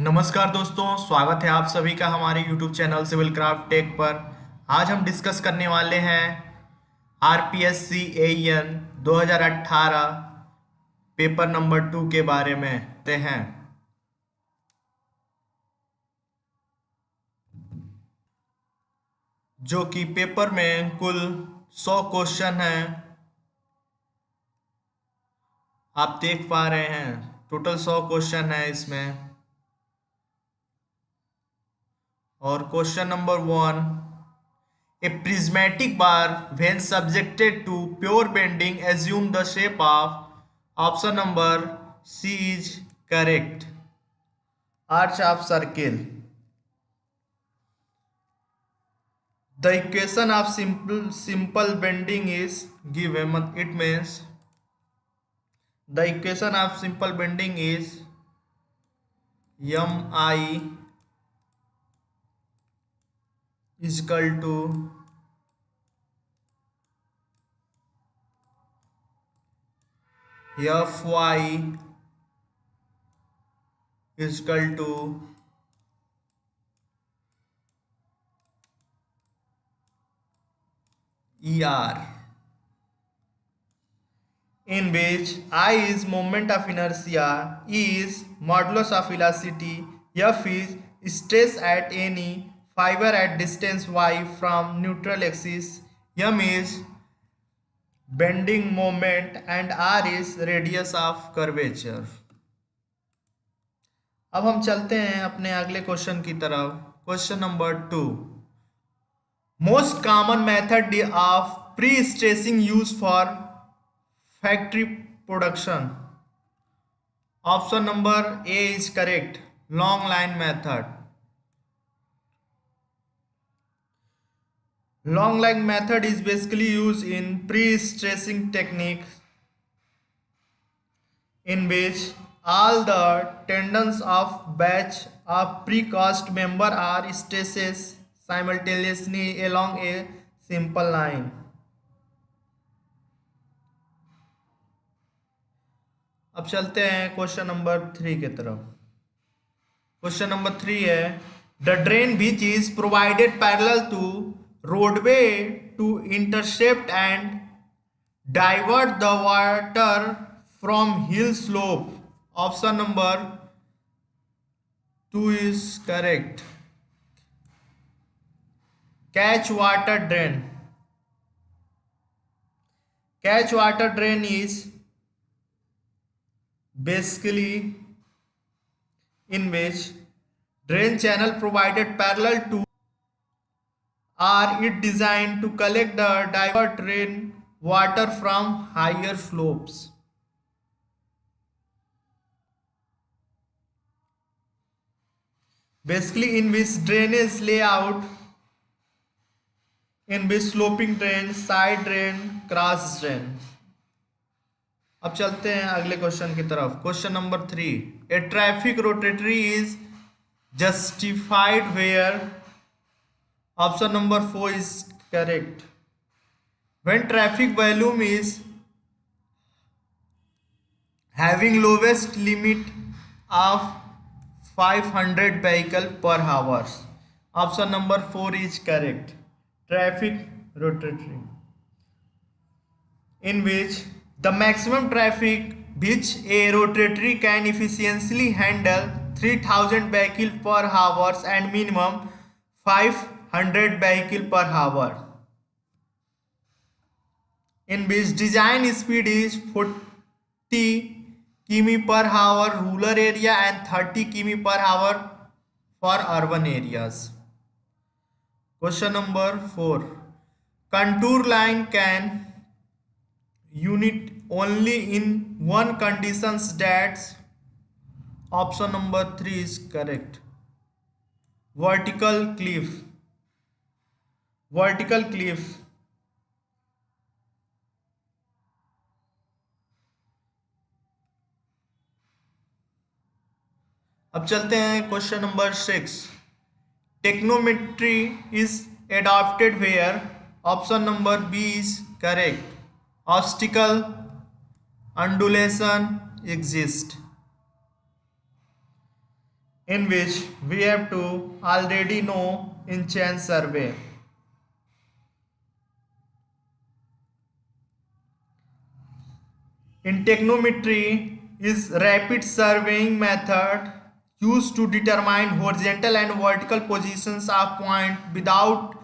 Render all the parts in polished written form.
नमस्कार दोस्तों, स्वागत है आप सभी का हमारे YouTube channel civil craft tech पर। आज हम डिस्कस करने वाले हैं RPSC AEn 2018 पेपर नंबर 2 के बारे में हैं। जो कि पेपर में कुल 100 क्वेश्चन हैं। आप देख पा रहे हैं टोटल 100 क्वेश्चन है इसमें। और question number 1, a prismatic bar when subjected to pure bending assume the shape of option number C is correct, arch of circle. The equation of simple bending is given. It means the equation of simple bending is mi is equal to Fy is equal to Er, in which I is moment of inertia, E is modulus of velocity, F is stress at any fiber at distance y from neutral axis, M is bending moment and R is radius of curvature. अब हम चलते हैं अपने अगले question की तरफ। Question number 2, most common method of pre stressing use for factory production. Option number A is correct, long line method. Long line method is basically used in pre-stressing technique in which all the tendons of batch of precast member are stresses simultaneously along a simple line. अब चलते हैं question number 3 के तरफ। Question number 3 है, the drain which is provided parallel to roadway to intercept and divert the water from hill slope. Option number 2 is correct, catch water drain. Catch water drain is basically in which drain channel provided parallel to are it designed to collect the divert rain water from higher slopes. Basically in which drainage layout in which sloping drain, side drain, cross drain. अब चलते हैं अगले question की तरफ। Question number 3, a traffic rotary is justified where. Option number 4 is correct, when traffic volume is having lowest limit of 500 vehicle per hour. Option number 4 is correct, traffic rotatory, in which the maximum traffic which a rotatory can efficiently handle 3000 vehicle per hour and minimum 500 vehicle per hour, in which design speed is 40 km per hour rural area and 30 km per hour for urban areas. Question number 4, contour line can unit only in one conditions, that option number 3 is correct, vertical cliff. Vertical cliff. अब चलते हैं question number 6, tacheometry is adopted where. Option number B is correct, obstacle undulation exist. in which we have to already know in chain survey. In technometry is rapid surveying method used to determine horizontal and vertical positions of point without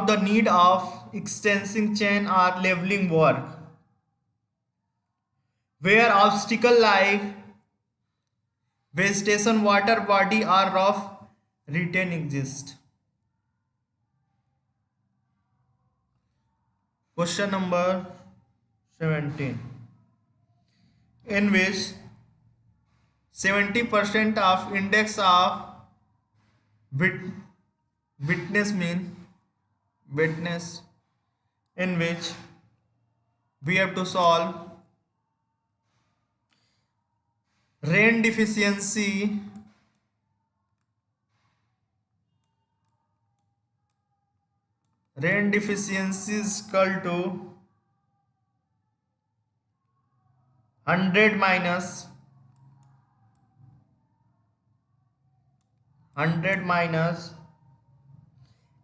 the need of extensing chain or leveling work. Where obstacle like vegetation, water body or rough retain exist. Question number 17, in which 70% of index of wit- witness mean witness, in which we have to solve rain deficiency is equal to 100 minus 100 minus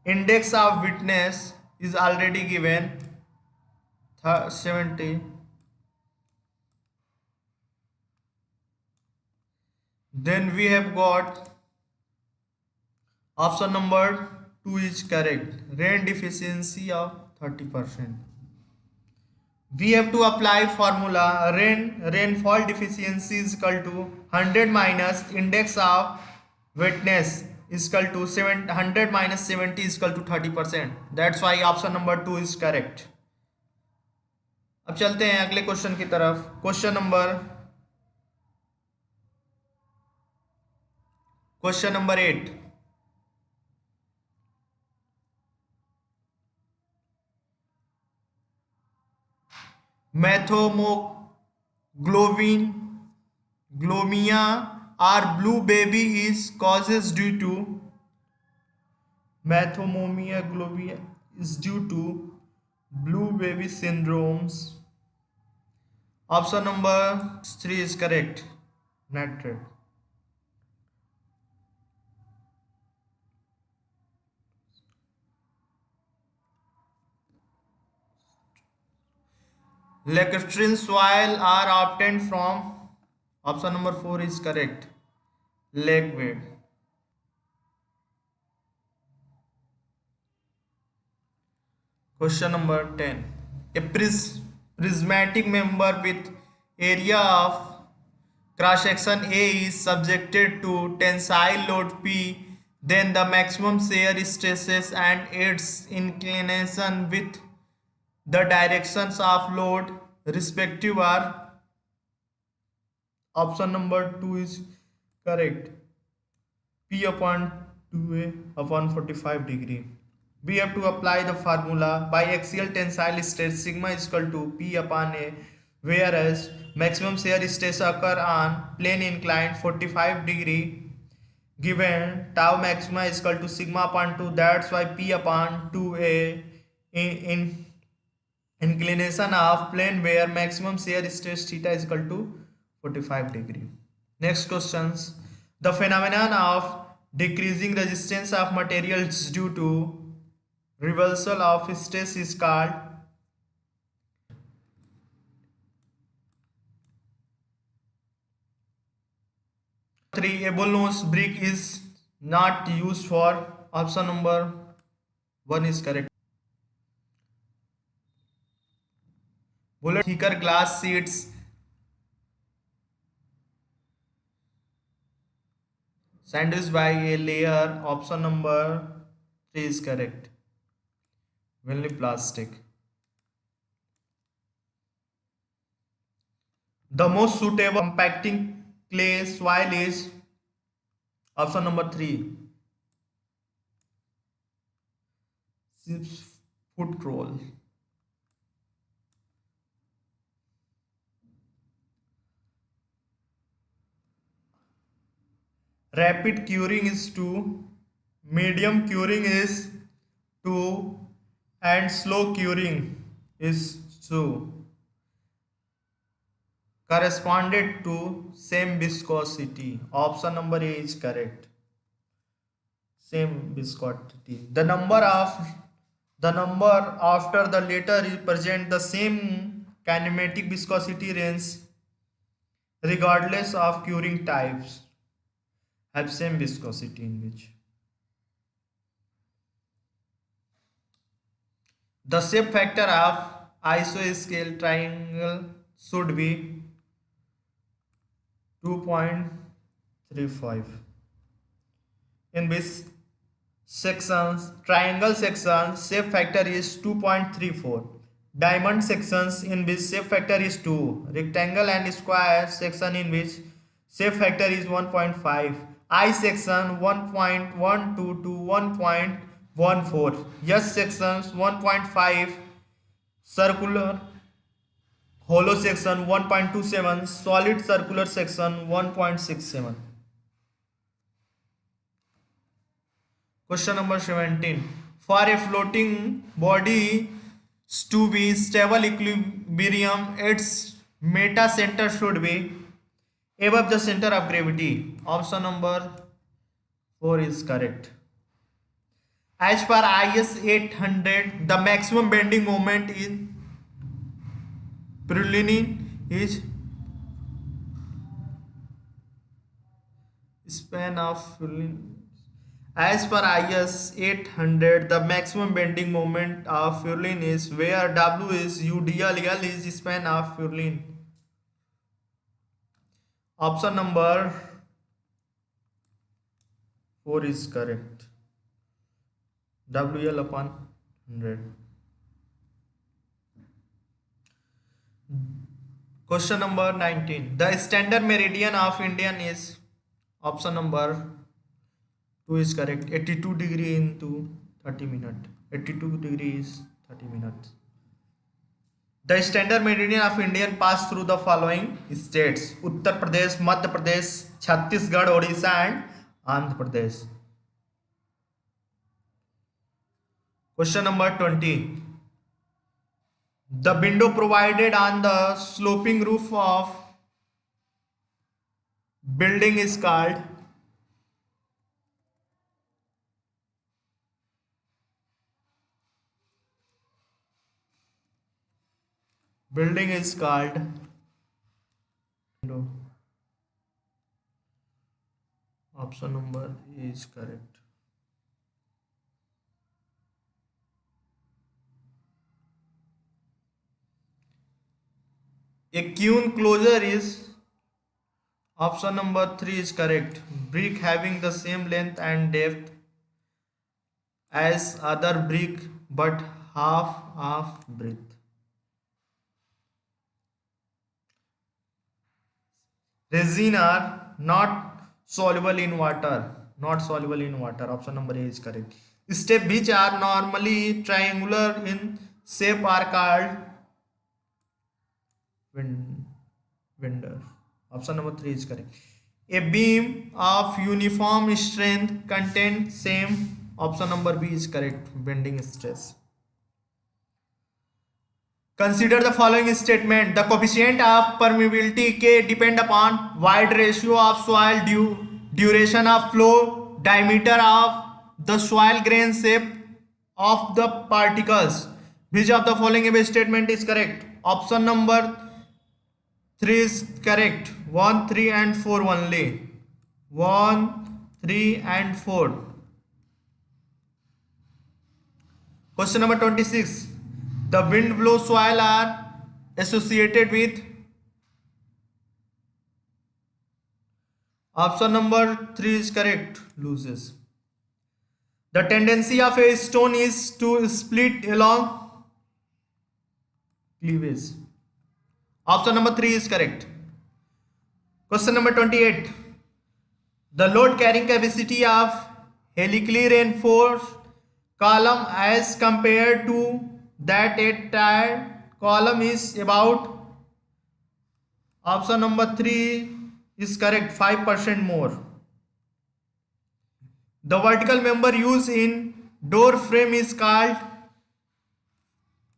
index of witness is already given 70. Then we have got option number 2 is correct. Rain deficiency of 30%. We have to apply formula rainfall deficiency is equal to 100 minus index of wetness is equal to 100 minus 70 is equal to 30%. That's why option number 2 is correct. अब चलते हैं अगले question की तरफ. Question number 8. Methomoglobinglomia or blue baby is causes due to methomoglobia is due to blue baby syndromes. Option number 3 is correct. Nitrate. Lacustrine soil are obtained from option number 4 is correct. Lake bed. Question number 10. A prismatic member with area of cross section A is subjected to tensile load P, then the maximum shear stresses and its inclination with the directions of load respective are. Option number 2 is correct. P upon 2A upon 45 degree. We have to apply the formula. Biaxial tensile stress sigma is equal to P upon A, whereas maximum shear stress occur on plane inclined 45 degree. Given tau maxima is equal to sigma upon 2, that's why P upon 2A in inclination of plane where maximum shear stress theta is equal to 45 degree. Next questions. The phenomenon of decreasing resistance of materials due to reversal of stress is called. 3. A bullnose brick is not used for. Option number 1 is correct. Bullet thicker glass sheets sandwiched by a layer. Option number 3 is correct. Only plastic. The most suitable compacting clay soil is option number 3. 6-foot roll. Rapid curing is 2, medium curing is 2, and slow curing is 2. corresponded to same viscosity. Option number A is correct. Same viscosity. The number after the letter represent the same kinematic viscosity range regardless of curing types have same viscosity in which the shape factor of isosceles triangle should be 2.35 in which sections triangle section shape factor is 2.34, diamond sections in which shape factor is 2, rectangle and square section in which shape factor is 1.5, I section 1.12 to 1.14, S sections 1.5, circular hollow section 1.27, solid circular section 1.67. Question number 17. For a floating body to be stable equilibrium, its meta center should be above the center of gravity. Option number 4 is correct. As per IS 800, the maximum bending moment in purlin is span of purlin. As per IS 800, the maximum bending moment of purlin is where W is UDL, L is span of purlin. Option number 4 is correct. WL upon 100. Question number 19. The standard meridian of Indian is option number 2 is correct. 82 degree into 30 minutes. 82 degrees 30 minutes. The standard meridian of Indian pass through the following states: Uttar Pradesh, Madhya Pradesh, Chhattisgarh, Odisha and Andhra Pradesh. Question number 20. The window provided on the sloping roof of building is called window. Option number is correct. A queen closure is option number 3 is correct. Brick having the same length and depth as other brick but half of breadth. Resin are not soluble in water. Not soluble in water. Option number A is correct. Step which are normally triangular in shape are called windows. Option number 3 is correct. A beam of uniform strength contains same. Option number B is correct. Bending stress. Consider the following statement. The coefficient of permeability K depend upon wide ratio of soil duration of flow, diameter of the soil grain shape of the particles. Which of the following statement is correct? Option number 3 is correct. 1, 3 and 4 only. 1, 3 and 4. Question number 26. The wind blow soil are associated with option number 3 is correct. Loses. The tendency of a stone is to split along cleavage. Option number 3 is correct. Question number 28. The load carrying capacity of helically reinforced column as compared to that a tied column is about option number 3 is correct, 5% more. The vertical member used in door frame is called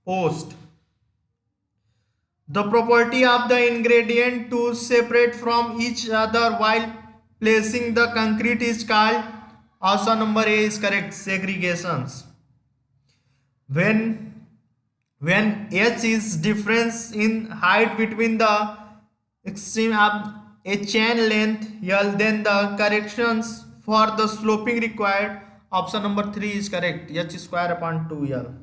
post. The property of the ingredient to separate from each other while placing the concrete is called, option number A is correct, segregations. When h is difference in height between the extreme of a chain length L, then the corrections for the sloping required, option number 3 is correct, h square upon 2L.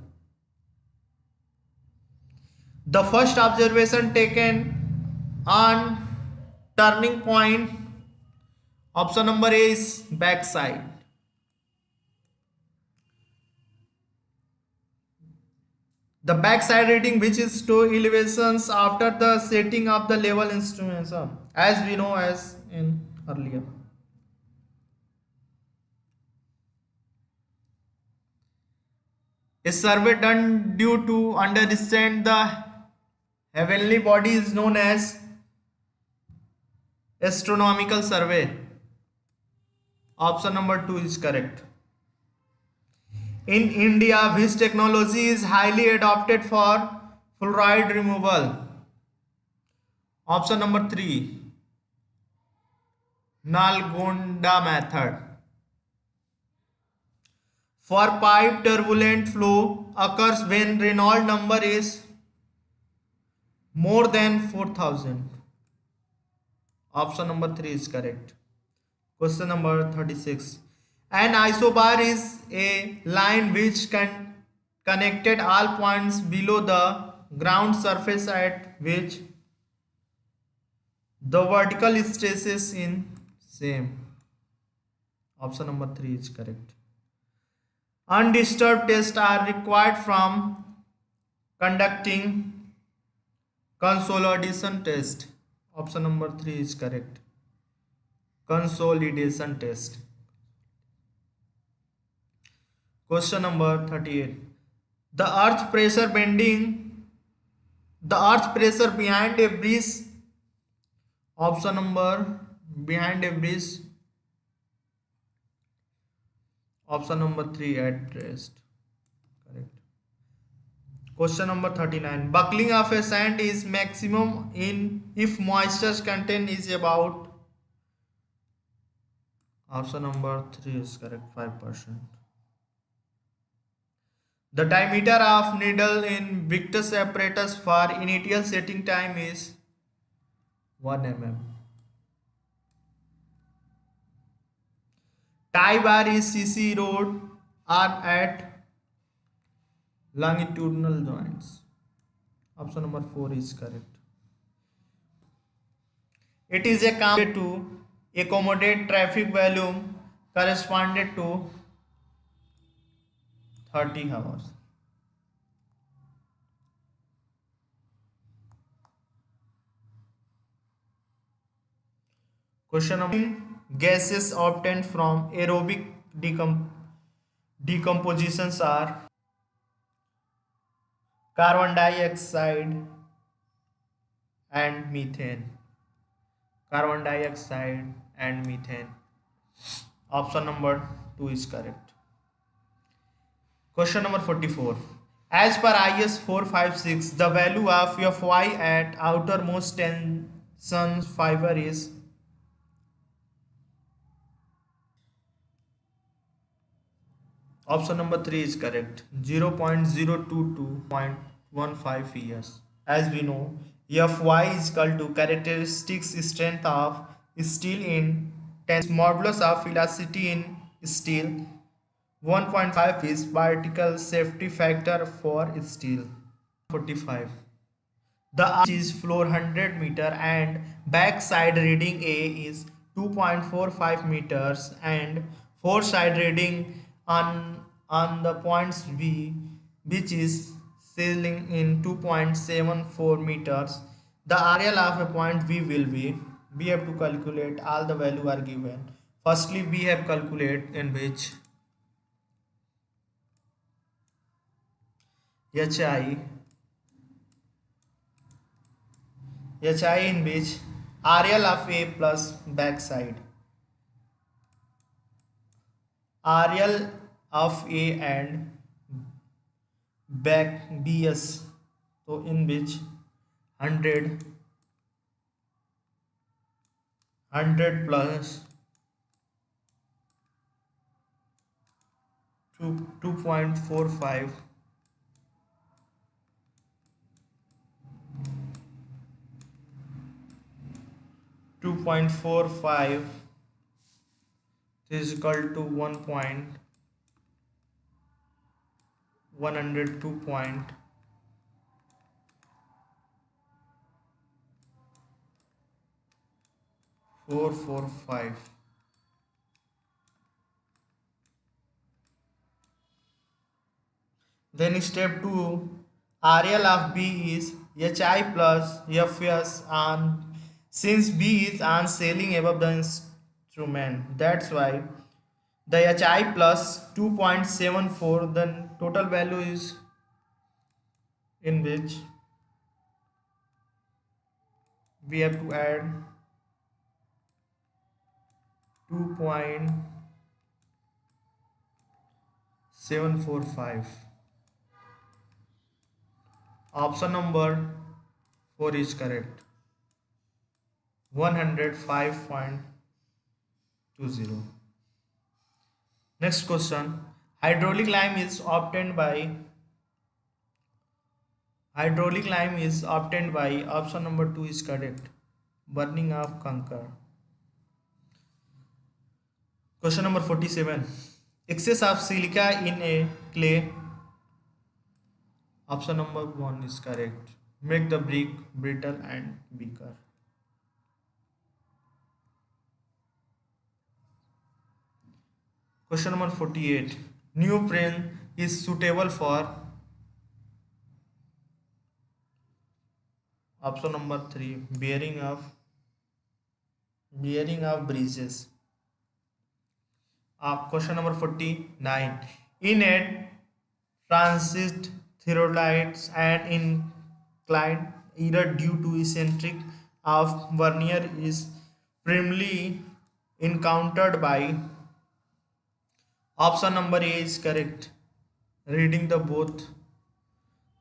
The first observation taken on turning point, option number A is backside. The backside reading which is to elevations after the setting of the level instruments, as we know as in earlier. A survey done due to understand the heavenly body is known as astronomical survey. Option number 2 is correct. In India, which technology is highly adopted for fluoride removal? Option number 3, Nalgonda method. For pipe, turbulent flow occurs when Reynolds number is more than 4000. Option number 3 is correct. Question number 36. An isobar is a line which connected all points below the ground surface at which the vertical stresses in same. Option number 3 is correct. Undisturbed tests are required from conducting consolidation test. Option number 3 is correct. Consolidation test. Question number 38. The earth pressure behind a bridge. Option number behind a bridge. Option number 3 at rest. Correct. Question number 39. Buckling of a sand is maximum in if moisture content is about. Option number 3 is correct, 5%. The diameter of needle in Victus apparatus for initial setting time is 1 mm. Tie bar is CC rod are at longitudinal joints. Option number 4 is correct. It is a common to accommodate traffic volume corresponded to 30 hours. Question number: gases obtained from aerobic decompositions are carbon dioxide and methane. Carbon dioxide and methane. Option number 2 is correct. Question number 44. As per IS 456, the value of Fy at outermost tension fiber is option number 3 is correct, 0.022 to 0.15 years. As we know, Fy is equal to characteristic strength of steel in tension modulus of elasticity in steel. 1.5 is particle safety factor for steel. 45. The arch is floor 100 meter and backside reading A is 2.45 meters and foreside reading on the points B, which is ceiling in 2.74 meters. The RL of a point V will be, we have to calculate, all the value are given. Firstly, we have calculate in which HI in which RL of A plus backside, RL of A and back BS, so in which 100 100 plus 2.45 2.45 is equal to 102.445. Then step 2, RL of B is HI plus FS, and since B is on sailing above the instrument, that's why the HI plus 2.74, then total value is in which we have to add 2.745. Option number 4 is correct. 105.20. Next question. Hydraulic lime is obtained by option number 2 is correct. Burning of concrete. Question number 47. Excess of silica in a clay. Option number 1 is correct. Make the brick brittle and weaker. Question number 48. Neoprene is suitable for option number 3, bearing of breezes. Question number 49. In a transit theodolites and inclined either due to eccentric of vernier is primarily encountered by option number A is correct. Reading the both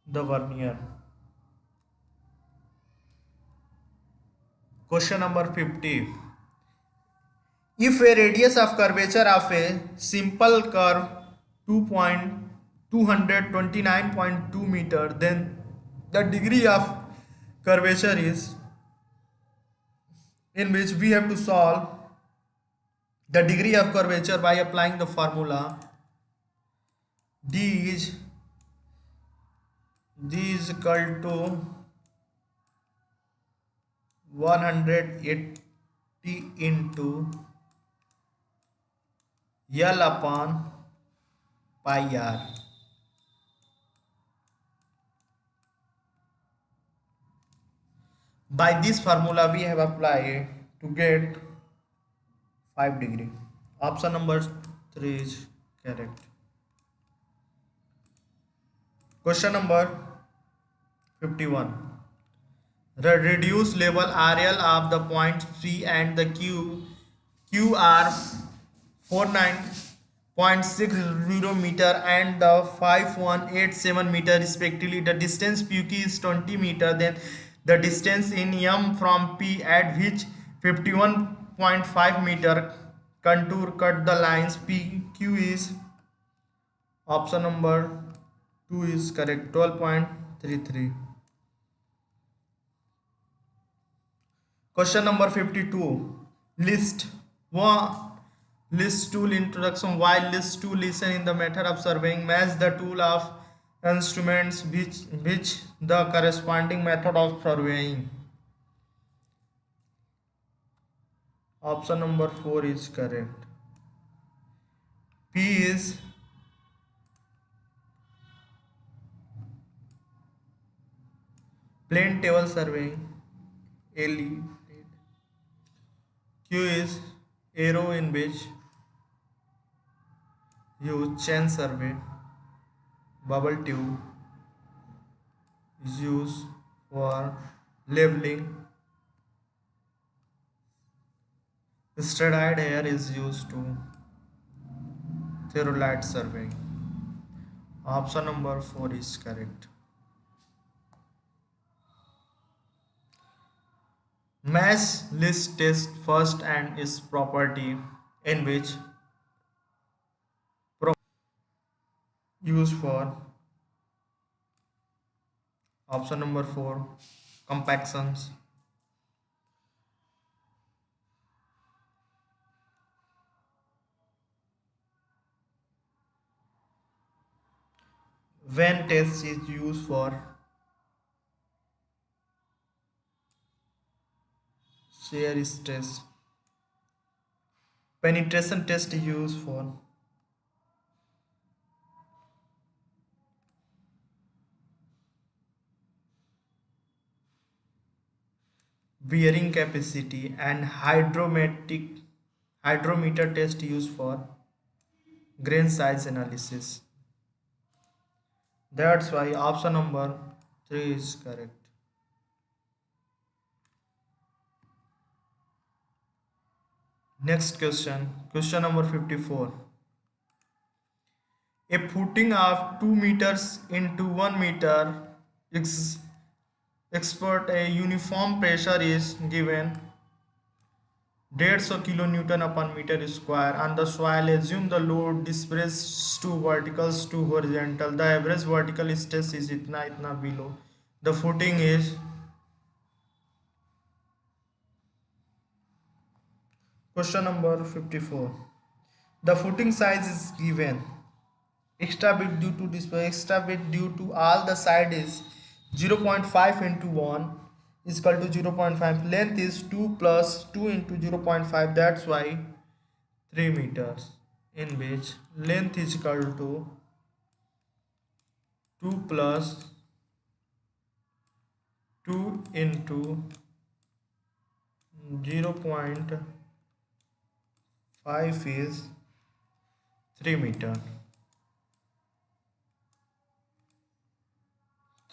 the vernier. Question number 50. If a radius of curvature of a simple curve 229.2 meter, then the degree of curvature is, in which we have to solve the degree of curvature by applying the formula d is equal to 180 into L upon pi r. By this formula we have applied to get 5 degree. Option number 3 is correct. Question number 51. The reduced level RL of the points P and the Q are 49.60 meter and the 5187 meter respectively. The distance PQ is 20 meter. Then the distance in M from P at which 51.5 meter contour cut the lines PQ is option number 2 is correct. 12.33. Question number 52. List 2 introduction. While list 2 listen in the method of surveying, match the tool of instruments which the corresponding method of surveying. Option number 4 is correct. P is plane table surveying. LE. Q is arrow, in which use chain survey. Bubble tube is used for leveling. Straight-eyed hair is used to theodolite surveying. Option number 4 is correct. Match list test first and its property in which used for option number 4 compactions. When test is used for shear stress. Penetration test is used for bearing capacity, and hydrometer test used for grain size analysis. That's why option number 3 is correct. Next question, question number 54. A footing of 2 meters into 1 meter ex- expert a uniform pressure is given 150 kilonewton upon meter square on the soil. Assume the load dispersed to verticals to horizontal. The average vertical stress is itna below. The footing is question number 54. The footing size is given. Extra bit due to display, extra bit due to all the side is 0.5 into 1 is equal to 0.5. Length is 2 plus 2 into 0.5. That's why 3 meters, in which length is equal to 2 plus 2 into 0.5 is 3 meter.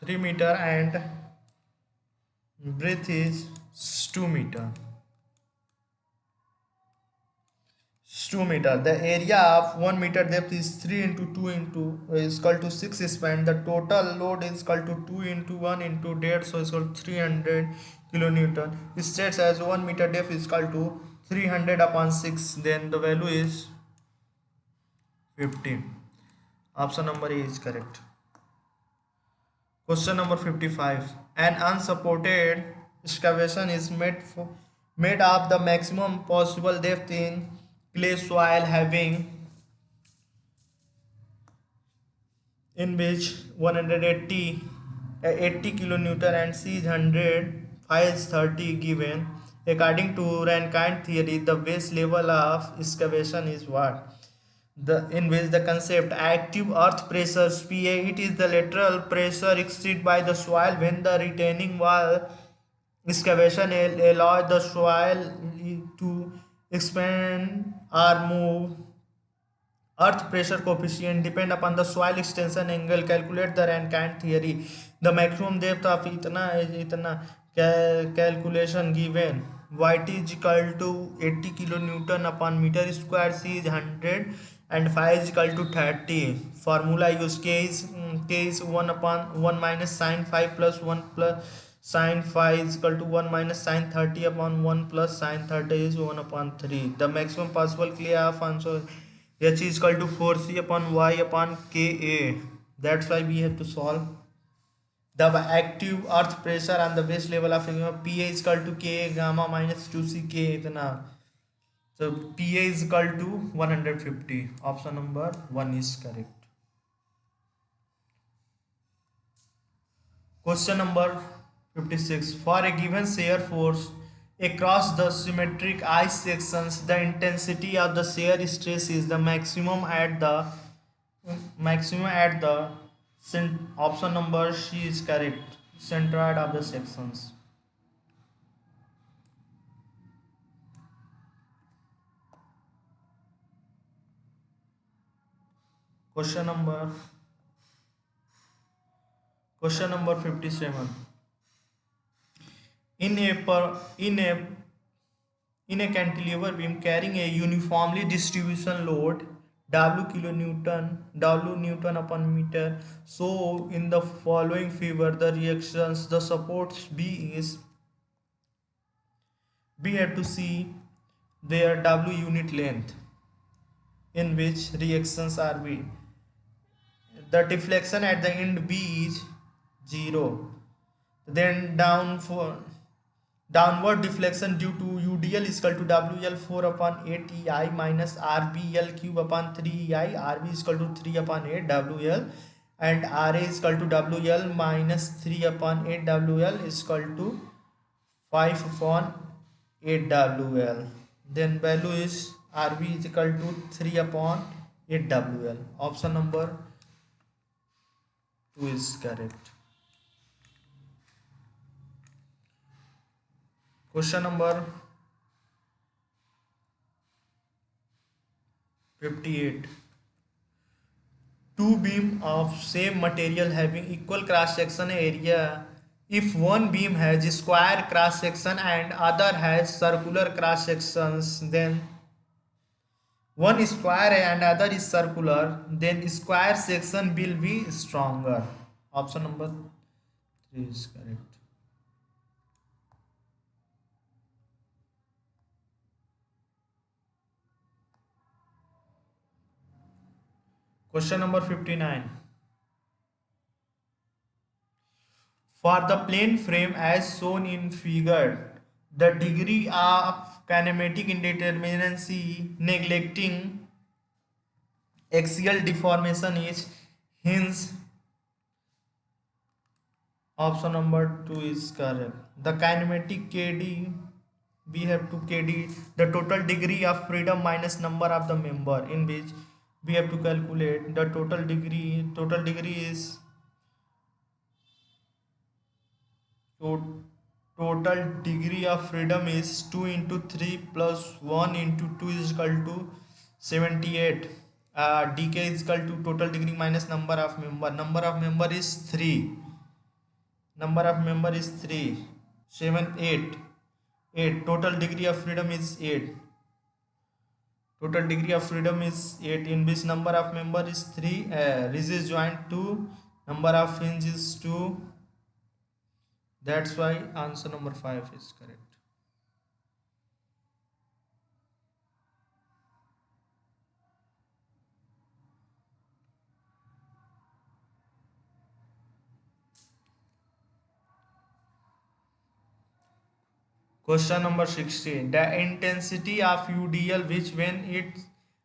3 meter and breadth is 2 meter. 2 meter. The area of 1 meter depth is 3 into 2 into is equal to 6 span. The total load is equal to 2 into 1 into dead, so it's equal to 300 kilonewton. It states as 1 meter depth is equal to 300 upon 6. Then the value is 50. Option number A is correct. Question number 55. An unsupported excavation is made of the maximum possible depth in clay soil having in which 180 80 kilonewton and C is 100, phi is 30 given. According to Rankine theory, the base level of excavation is what? The in which the concept active earth pressure PA, it is the lateral pressure exerted by the soil when the retaining wall excavation allows the soil to expand or move. Earth pressure coefficient depend upon the soil extension angle. Calculate the Rankine theory. The maximum depth of itna calculation given. Yt is equal to 80 kilonewton upon meter square. C is 100 and phi is equal to 30. Formula use k is 1 upon 1 minus sin phi plus 1 plus sin phi is equal to 1 minus sin 30 upon 1 plus sin 30 is 1 upon 3. The maximum possible clear of answer h is equal to 4c upon y upon ka. That's why we have to solve the active earth pressure on the base level of pa is equal to ka gamma minus 2c k itna. So pa is equal to 150. Option number 1 is correct. Question number 56. For a given shear force across the symmetric ice sections, the intensity of the shear stress is the maximum at the option number C is correct. Centroid of the sections. Question number 57. In a per, in a cantilever beam carrying a uniformly distribution load W Newton upon meter. So in the following figure the reactions the supports B is we have to see their W unit length in which reactions are V. The deflection at the end B is 0. Then downward deflection due to UDL is equal to WL 4 upon 8 EI minus RBL cube upon 3 EI. RB is equal to 3 upon 8 WL, and RA is equal to WL minus 3 upon 8 WL is equal to 5 upon 8 WL. Then value is RB is equal to 3 upon 8 WL. Option number 2 is correct. Question number 58. Two beams of same material having equal cross section area. If one beam has square cross section and other has circular cross sections, then one is square and other is circular, then square section will be stronger. Option number 3 is correct. Question number 59. For the plane frame as shown in figure, the degree of kinematic indeterminacy neglecting axial deformation is hence. Option number 2 is correct. The kinematic KD, we have to KD the total degree of freedom minus number of the member, in which we have to calculate the total degree. Total degree is total degree of freedom is 2 into 3 plus 1 into 2 is equal to 78. dk is equal to total degree minus number of member. Number of member is 3. Number of member is 3. 7, 8. 8. Total degree of freedom is 8. Total degree of freedom is 8, in which number of member is 3. Ridges joint 2. Number of hinges is 2. That's why answer number 5 is correct. Question number 16. The intensity of UDL, which when it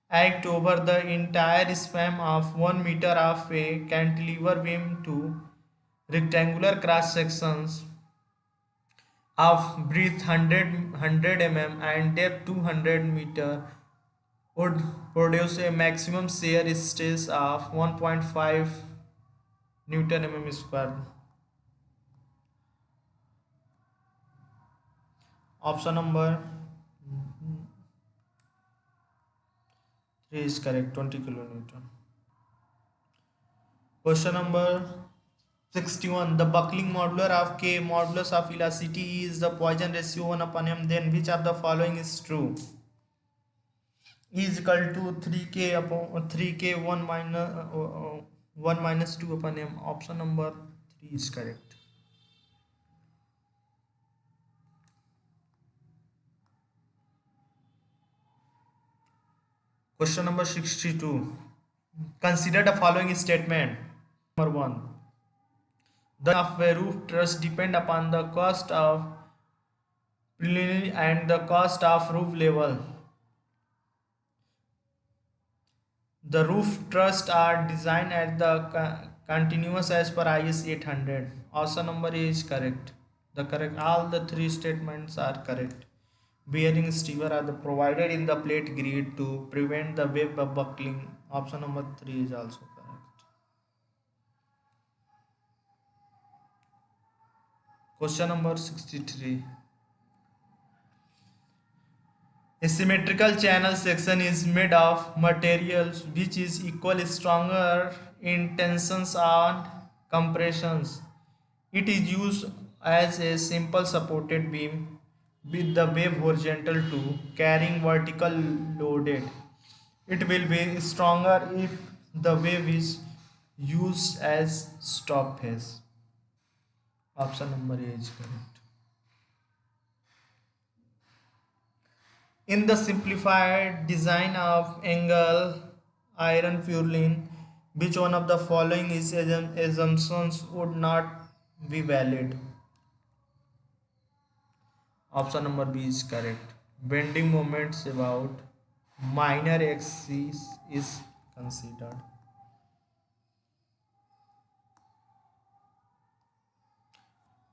acts over the entire span of 1 meter of a cantilever beam to rectangular cross sections of breadth 100 mm and depth 200 meter, would produce a maximum shear stress of 1.5 Newton mm square. Option number 3 is correct, 20 kilonewton. Question number 61. The buckling modular of K, modulus of elasticity is the Poisson ratio 1 upon m. Then which of the following is true? E is equal to 3k upon 3k 1 minus 2 upon m. Option number 3 is correct. Question number 62. Consider the following statement. Number 1. The of a roof truss depend upon the cost of preliminary and the cost of roof level. The roof truss are designed at the continuous as per IS 800. Option number A is correct. All the 3 statements are correct. Bearing steel are provided in the plate grid to prevent the web of buckling. Option number 3 is also correct. Question number 63. A symmetrical channel section is made of materials which is equally stronger in tensions and compressions. It is used as a simple supported beam with the wave horizontal to carrying vertical loaded. It will be stronger if the wave is used as stop phase. Option number A is correct. In the simplified design of angle iron purlin, which one of the following is assumptions would not be valid? Option number B is correct. Bending moments about minor axis is considered.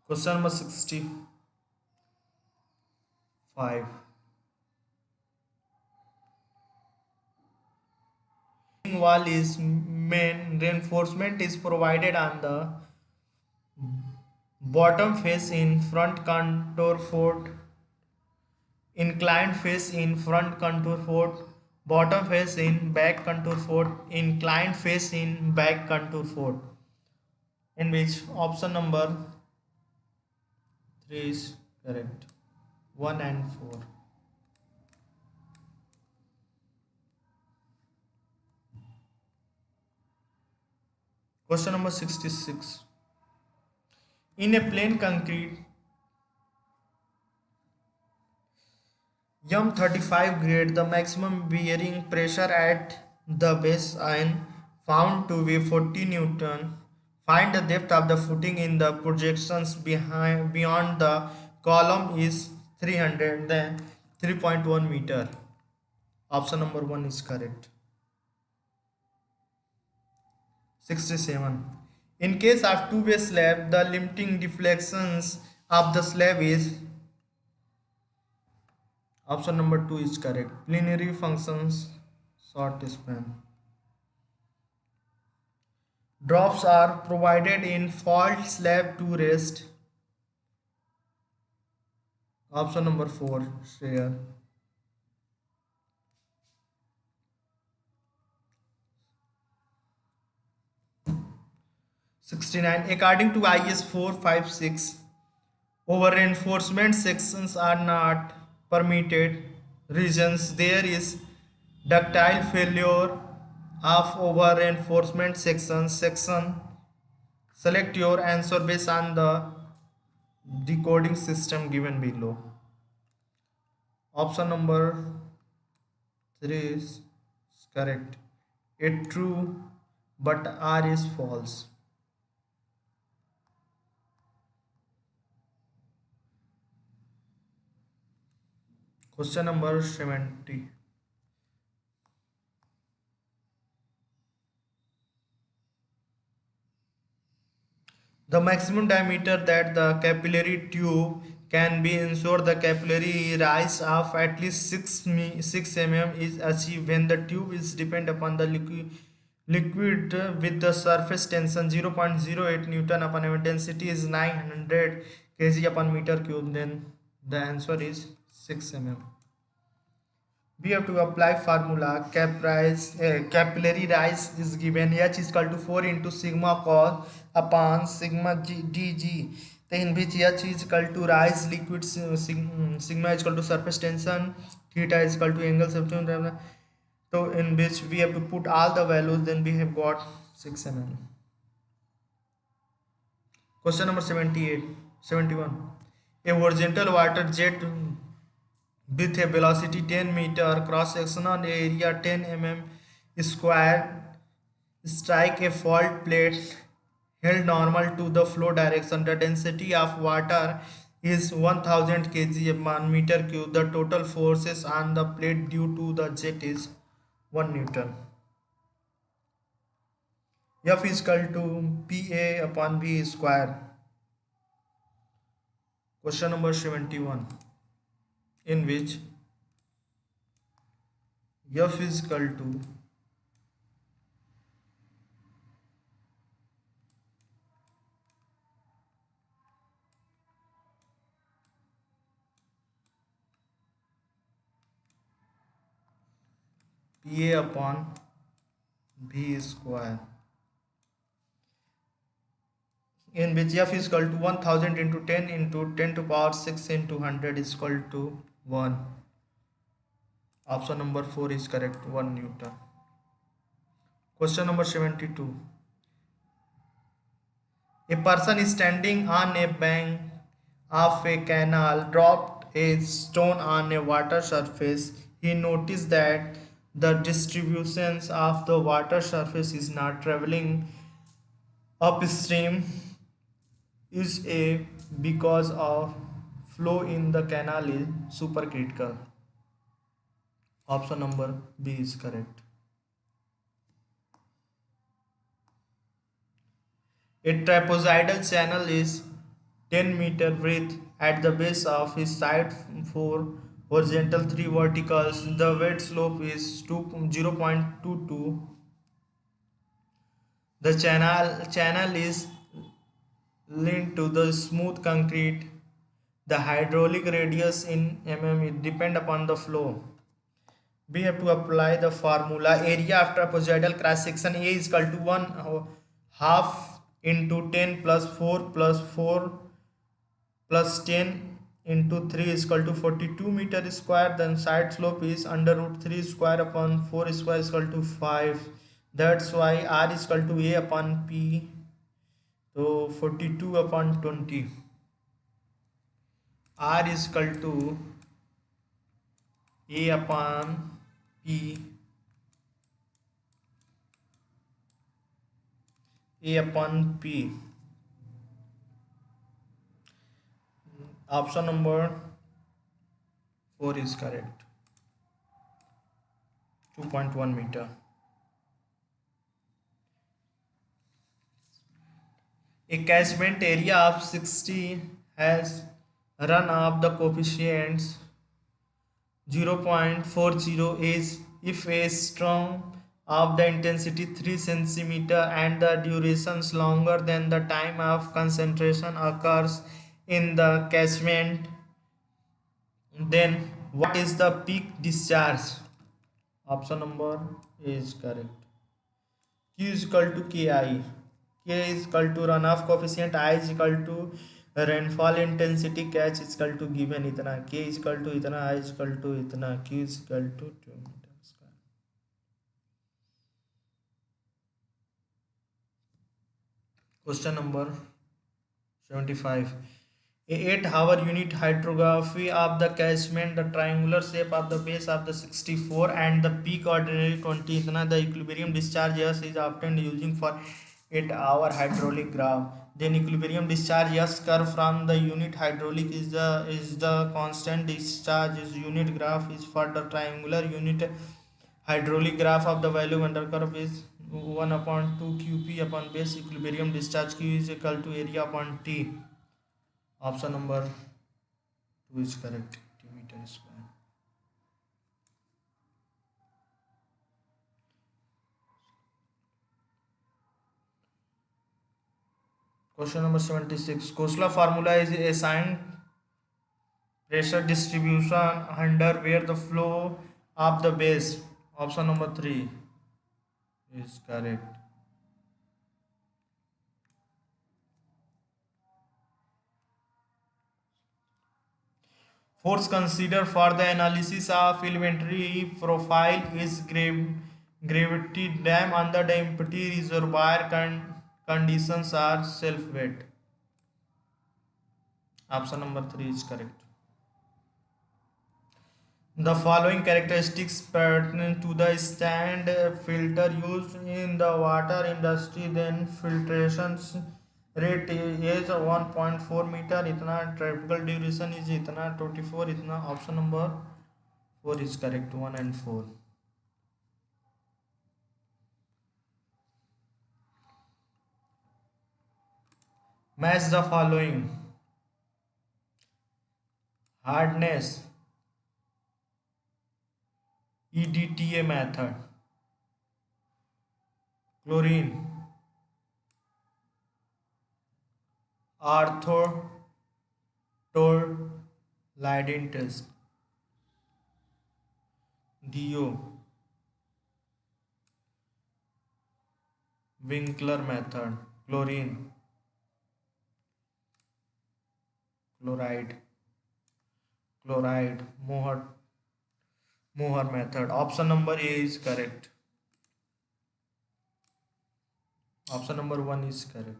Question number 65. Wall is main reinforcement is provided on the bottom face in front contour fort, inclined face in front contour fort, bottom face in back contour fort, inclined face in back contour fort. In which option number 3 is correct? 1 and 4. Question number 66. In a plain concrete M35 grade, the maximum bearing pressure at the base iron found to be 40 Newton. Find the depth of the footing in the projections beyond the column is 300, then 3.1 meter. Option number 1 is correct. 67. In case of two-way slab, the limiting deflections of the slab is option number 2 is correct. Plenary functions short span. Drops are provided in fault slab to rest. Option number 4 share. 69. According to IS 456, over reinforcement sections are not permitted regions. There is ductile failure of over reinforcement section. Select your answer based on the decoding system given below. Option number 3 is correct. It true, but R is false. Question number 70. The maximum diameter that the capillary tube can be ensured the capillary rise of at least 6 mm is achieved when the tube is depend upon the liquid with the surface tension 0.08 Newton upon m, density is 900 kg upon meter cube, then the answer is 6 mm. We have to apply formula capillary rise is given h is equal to 4 into sigma cos upon sigma dg, in which h is equal to rise liquid sigma is equal to surface tension, theta is equal to angle subtended. So in which we have to put all the values, then we have got 6 mm. Question number 71. A horizontal water jet with a velocity 10 meter, cross sectional area 10 mm square, strike a fault plate held normal to the flow direction. The density of water is 1000 kg per meter cube. The total forces on the plate due to the jet is 1 Newton. F is equal to PA upon V square. Question number 71, in which F is equal to PA upon V square, in which F is equal to 1000 into 10 into 10 to power 6 into 100 is equal to 1. Option number 4 is correct, 1 Newton. Question number 72. A person is standing on a bank of a canal, dropped a stone on a water surface, he noticed that the distributions of the water surface is not traveling upstream is a because of flow in the canal is supercritical. Option number B is correct. A trapezoidal channel is 10-meter width at the base of his side 4 horizontal 3 verticals. The wet slope is 0.22. The channel is linked to the smooth concrete. The hydraulic radius in mm depend upon the flow. We have to apply the formula. Area after trapezoidal cross section A is equal to 1 half into 10 plus 4 plus 4 plus 10 into 3 is equal to 42 meter square. Then side slope is under root 3 square upon 4 square is equal to 5. That's why R is equal to A upon P. So 42 upon 20. R is equal to A upon P. A upon P. Option number 4 is correct. 2.1 meter. A catchment area of 60 has runoff the coefficients 0.40 is if a storm of the intensity 3 centimeter and the durations longer than the time of concentration occurs in the catchment. Then what is the peak discharge? Option number A is correct. Q is equal to Ki. K is equal to runoff coefficient. I is equal to rainfall intensity. Catch is equal to given इतना. K is equal to इतना. I is equal to इतना. Q is equal to 2 meter square. Question number 75. A 8-hour unit hydrography of the catchment, the triangular shape of the base of the 64 and the peak ordinary 20 इतना. The equilibrium discharge yes is obtained using for 8-hour hydraulic graph. Then equilibrium discharge yes curve from the unit hydraulic is the constant discharge is unit graph is for the triangular unit hydraulic graph of the value under curve is 1 upon 2 qp upon base. Equilibrium discharge q is equal to area upon t. Option number 2 is correct. Meter square. Question number 76. Kosla formula is assigned pressure distribution under where the flow of the base. Option number 3 is correct. Force considered for the analysis of elementary profile is gravity dam under the empty reservoir conditions are self-weight. Option number 3 is correct. The following characteristics pertain to the stand filter used in the water industry. Then filtration rate is 1.4 meter इतना. Typical duration is इतना 24 इतना. Option number 4 is correct. 1 and 4. Match the following: hardness, EDTA method, chlorine, orthotoledine test, DO, Winkler method, chlorine, chloride, Mohr method. Option number A is correct. Option number 1 is correct.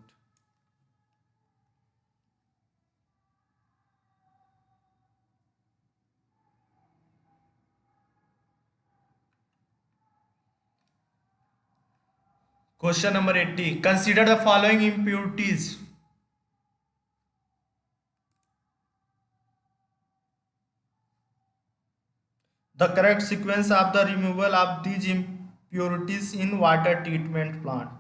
Question number 80. Consider the following impurities. The correct sequence of the removal of these impurities in water treatment plant.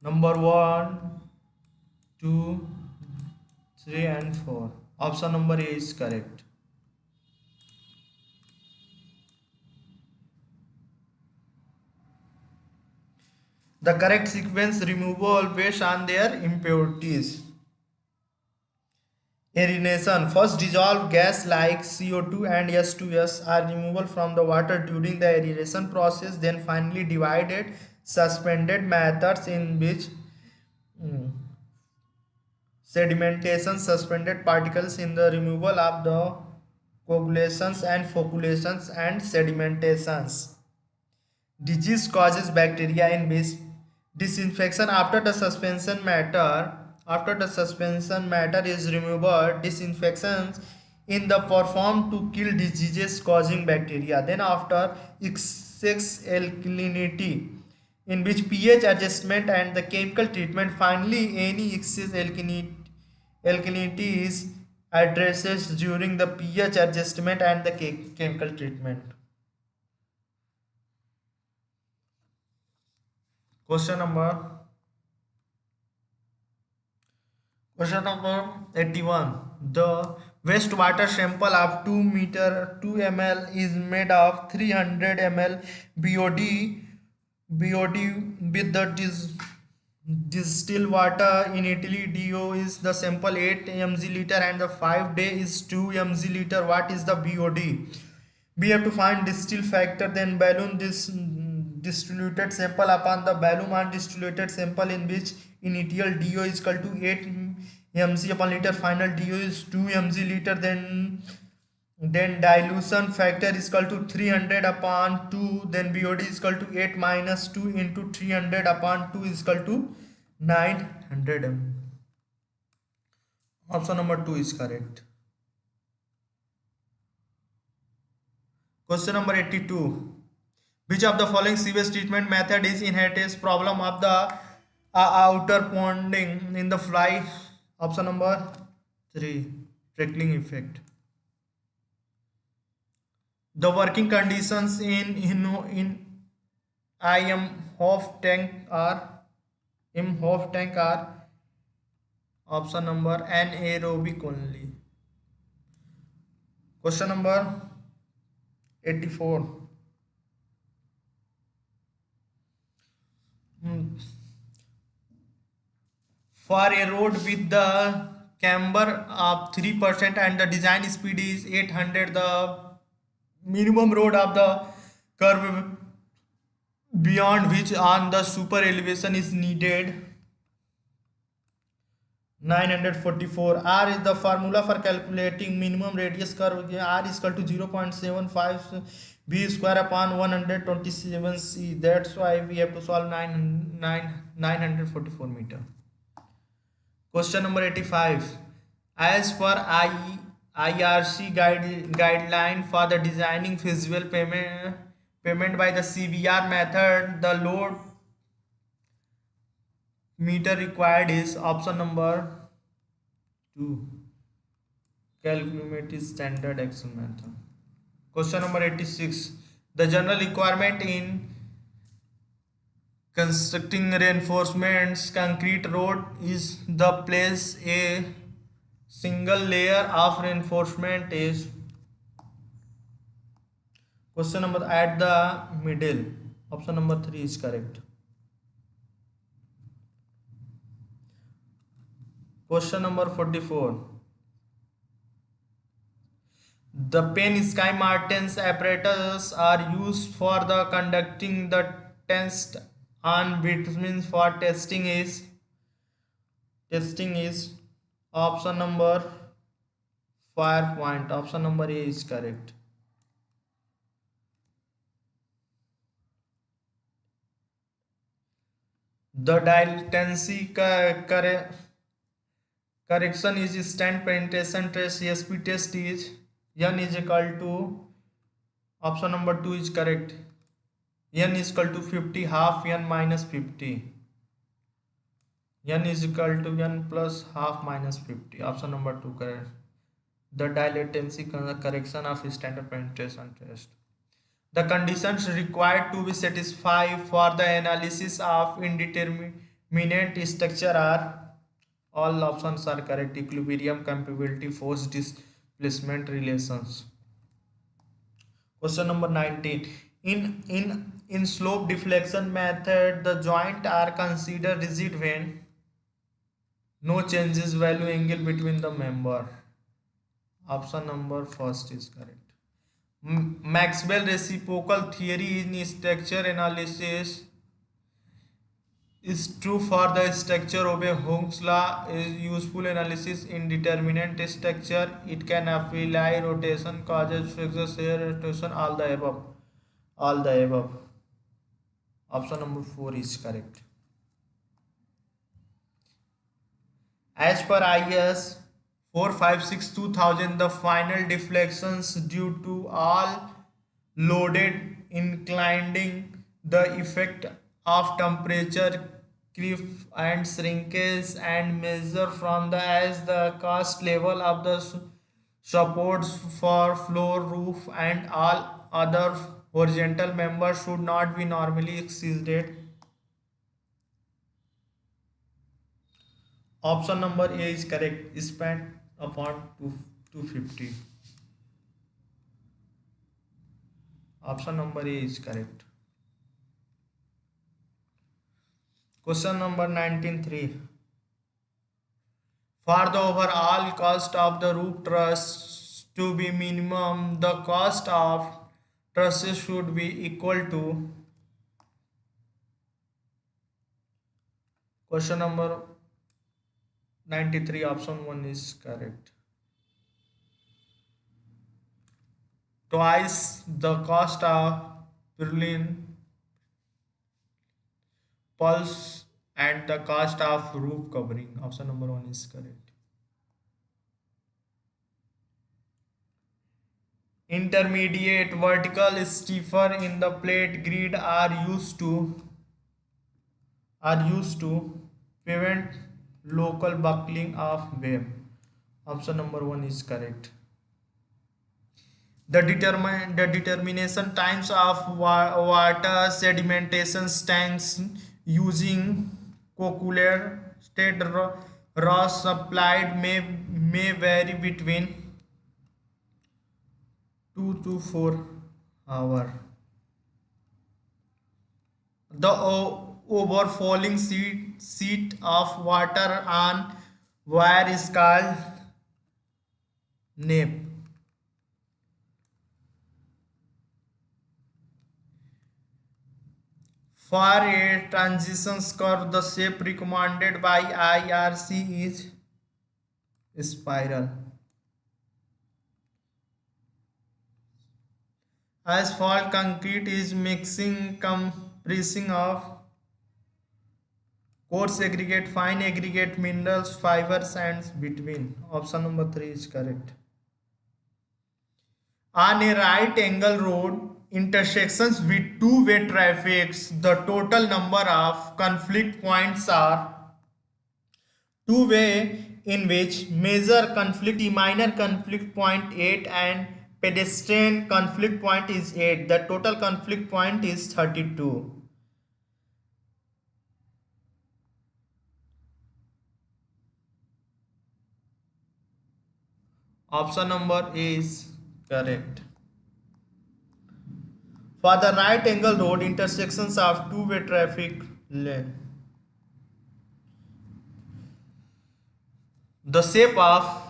Number 1, 2, 3 and 4. Option number A is correct. The correct sequence removal based on their impurities. Aeration. First, dissolved gas like CO2 and S2S are removed from the water during the aeration process. Then finally divided suspended methods in which sedimentation suspended particles in the removal of the coagulations and foculations and sedimentations. Disease causes bacteria in which disinfection after the suspension matter is removed, disinfections in the performed to kill diseases causing bacteria. Then after excess alkalinity in which pH adjustment and the chemical treatment, finally any excess alkalinity is addressed during the pH adjustment and the chemical treatment. Question number 81. The wastewater sample of 2 ml is made of 300 ml BOD with the distilled water. In Italy, DO is the sample 8 mg liter and the 5-day is 2 mg liter. What is the BOD? We have to find distill factor, then balloon this distributed sample upon the balloon and distributed sample in which initial DO is equal to 8 mg upon liter, final DO is 2 mg liter, then dilution factor is equal to 300 upon 2, then BOD is equal to 8 minus 2 into 300 upon 2 is equal to 900 ml. Option number 2 is correct. Question number 82. Which of the following sewage treatment method is inherits problem of the outer ponding in the fly? Option number 3, trickling effect. The working conditions in IM Hof tank are option number anaerobic only. Question number 84. For a road with the camber of 3% and the design speed is 800, the minimum road of the curve beyond which on the super elevation is needed 944. R is the formula for calculating minimum radius curve. R is equal to 0.75 b square upon 127 c. That's why we have to solve 944 meter. Question number 85. As per IRC guideline for the designing feasible payment by the CBR method, the load meter required is option number 2, calculate standard Excel method. Question number 86. The general requirement in constructing reinforcements concrete road is the place a single layer of reinforcement is. Question number at the middle. Option number 3 is correct. Question number 44. The Penn Sky Martens apparatus are used for the conducting the test on vitamins for testing is option number 5 point. Option number A is correct. The dilatancy correction is stand penetration test. SP test is N is equal to option number 2 is correct. n is equal to 50, half n minus 50. N is equal to n plus half minus 50. Option number 2 correct. The dilatancy correction of standard penetration test. The conditions required to be satisfied for the analysis of indeterminate structure are, all options are correct. Equilibrium, compatibility, force displacement relations. Question number 19. In slope deflection method, the joint are considered rigid when no changes value angle between the member. Option number first is correct. Maxwell reciprocal theory in structure analysis is true for the structure of a Hooke's law is useful analysis in determinant structure. It can apply rotation, causes friction, shear rotation, all the above. All the above. Option number 4 is correct. As per IS 456-2000, the final deflections due to all loaded inclining the effect of temperature creep and shrinkage and measure from the as the cost level of the supports for floor, roof and all other horizontal members should not be normally exceeded. Option number A is correct. Spent upon 250. Option number A is correct. Question number 19.3. For the overall cost of the roof truss to be minimum, the cost of trusses should be equal to. Question number 93, option 1 is correct. Twice the cost of Berlin pulse and the cost of roof covering. Option number 1 is correct. Intermediate vertical stiffer in the plate grid are used to prevent local buckling of web. Option number 1 is correct. The determination times of water sedimentation tanks using calculated raw supplied may vary between 2 to 4 hours. The overflowing sheet of water on wire is called nape. For a transition curve, the shape recommended by IRC is spiral. Asphalt concrete is mixing compressing of coarse aggregate, fine aggregate, minerals, fibers and between. Option number 3 is correct. On a right angle road intersections with two-way traffics, the total number of conflict points are two-way in which major conflict, minor conflict point 8 and pedestrian conflict point is 8. The total conflict point is 32. Option number A is correct. For the right angle road intersections of two-way traffic lane, the shape of